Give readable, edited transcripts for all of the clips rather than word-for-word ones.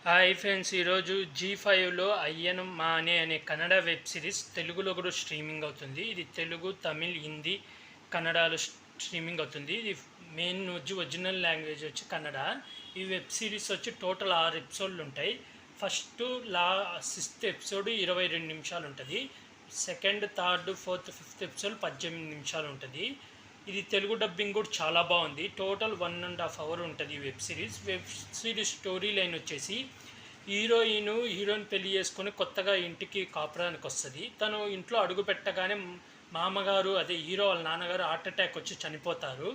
Hi friends, ఈరోజు జీ5లో అయ్యను మానే అనే కన్నడ వెబ్ సిరీస్ తెలుగులో కూడా స్ట్రీమింగ్ అవుతుంది. ఇది తెలుగు, తమిళ్, హిందీ, కన్నడలో స్ట్రీమింగ్ అవుతుంది. ఇది మెయిన్ ఒరిజినల్ లాంగ్వేజ్ వచ్చి కన్నడ. ఈ వెబ్ సిరీస్ వచ్చి టోటల్ 6 ఎపిసోడ్లు ఉంటాయి. ఫస్ట్ 6th ఎపిసోడ్ 22 నిమిషాలు ఉంటుంది. Second, third, fourth, fifth episode 18 నిమిషాలు ఉంటుంది. ఇది తెలుగు డబ్బింగ్ కూడా చాలా బాగుంది. టోటల్ 1.5 hours ఉంటుంది ఈ వెబ్ సిరీస్ స్టోరీ లైన్ వచ్చేసి హీరోయిన్ పెళ్లి చేసుకొని కొత్తగా ఇంటికి కాపురానికి వస్తుంది. తను ఇంట్లో అడుగు పెట్టగానే మామగారు, అదే హీరో వాళ్ళ నాన్నగారు హార్ట్ అటాక్ వచ్చి చనిపోతారు.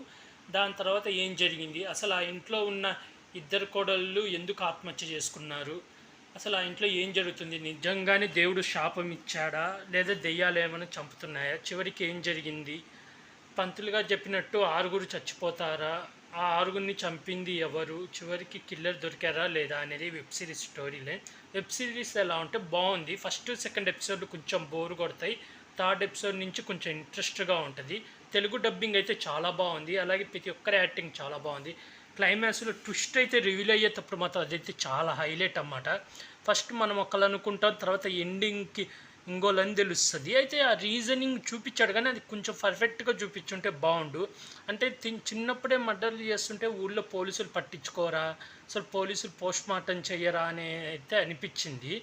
దాని తర్వాత ఏం జరిగింది, అసలు ఆ ఇంట్లో ఉన్న ఇద్దరు కోడళ్ళు ఎందుకు ఆత్మహత్య చేసుకున్నారు, అసలు ఆ ఇంట్లో ఏం జరుగుతుంది, నిజంగానే దేవుడు శాపం ఇచ్చాడా లేదా దెయ్యాలు ఏమైనా చంపుతున్నాయా, చివరికి ఏం జరిగింది, పంతులుగా చెప్పినట్టు 6 చచ్చిపోతారా, ఆ 6 చంపింది ఎవరు, చివరికి కిల్లర్ దొరికారా లేదా అనేది web series story line. Web series ఎలా ఉంటే బాగుంది. ఫస్ట్, సెకండ్ ఎపిసోడ్ కొంచెం బోర్ కొడతాయి. థర్డ్ ఎపిసోడ్ నుంచి కొంచెం ఇంట్రెస్ట్గా ఉంటుంది. తెలుగు డబ్బింగ్ అయితే చాలా బాగుంది. అలాగే ప్రతి ఒక్కరి యాక్టింగ్ చాలా బాగుంది. క్లైమాక్స్లో ట్విస్ట్ అయితే రివీల్ అయ్యేటప్పుడు మాత్రం అదైతే చాలా హైలైట్ అన్నమాట. ఫస్ట్ మనం ఒకళ్ళు అనుకుంటాం, తర్వాత ఎండింగ్కి ఇంకోలని తెలుస్తుంది. అయితే ఆ రీజనింగ్ చూపించాడు, కానీ అది కొంచెం పర్ఫెక్ట్గా చూపించుంటే బాగుండు. అంటే చిన్నప్పుడే మర్డర్లు చేస్తుంటే ఊళ్ళో పోలీసులు పట్టించుకోరా, అసలు పోలీసులు పోస్ట్ మార్టం చెయ్యరా అని అయితే అనిపించింది.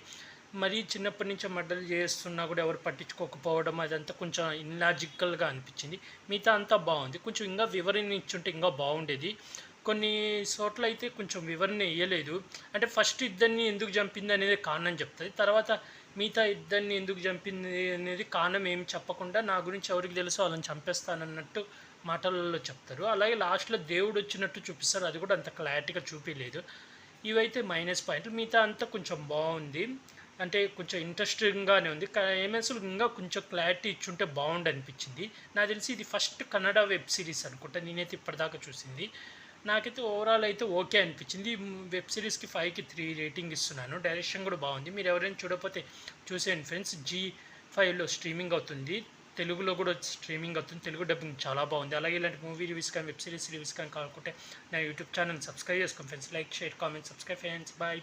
మరీ చిన్నప్పటి నుంచి మర్డర్లు చేస్తున్నా కూడా ఎవరు పట్టించుకోకపోవడం అదంతా కొంచెం ఇన్లాజికల్గా అనిపించింది. మిగతా అంతా బాగుంది. కొంచెం ఇంకా వివరణ ఇచ్చుంటే ఇంకా బాగుండేది. కొన్ని చోట్ల అయితే కొంచెం వివరణ ఇవ్వలేదు. అంటే ఫస్ట్ ఇద్దరిని ఎందుకు చంపింది అనేది కారణం చెప్తుంది, తర్వాత మిగతా ఇద్దరిని ఎందుకు చంపింది అనేది కారణం ఏమి చెప్పకుండా నా గురించి ఎవరికి తెలుసో వాళ్ళని చంపేస్తానన్నట్టు మాటలలో చెప్తారు. అలాగే లాస్ట్లో దేవుడు వచ్చినట్టు చూపిస్తారు, అది కూడా అంత క్లారిటీగా చూపించలేదు. ఇవైతే మైనస్ పాయింట్లు. మిగతా అంతా కొంచెం బాగుంది, అంటే కొంచెం ఇంట్రెస్టింగ్గానే ఉంది. ఏమేసలు ఇంకా కొంచెం క్లారిటీ ఇచ్చుంటే బాగుండు అనిపించింది. నాకు తెలిసి ఇది ఫస్ట్ కన్నడ వెబ్ సిరీస్ అనుకుంటా నేనైతే ఇప్పటిదాకా చూసింది. నాకైతే ఓవరాల్ అయితే ఓకే అనిపించింది. వెబ్ సిరీస్కి 5కి 3 రేటింగ్ ఇస్తున్నాను. డైరెక్షన్ కూడా బాగుంది. మీరు ఎవరైనా చూడకపోతే చూసేయండి ఫ్రెండ్స్. జీ5లో స్ట్రీమింగ్ అవుతుంది, తెలుగులో కూడా స్ట్రీమింగ్ అవుతుంది. తెలుగు డబ్బింగ్ చాలా బాగుంది. అలాగే ఇలాంటి మూవీ రివ్యూస్ కానీ వెబ్ సిరీస్ రివ్యూస్ కానీ కావాలంటే నా యూట్యూబ్ ఛానల్ సబ్స్క్రైబ్ చేసుకోండి friends. Like, share, comment, subscribe friends. Bye.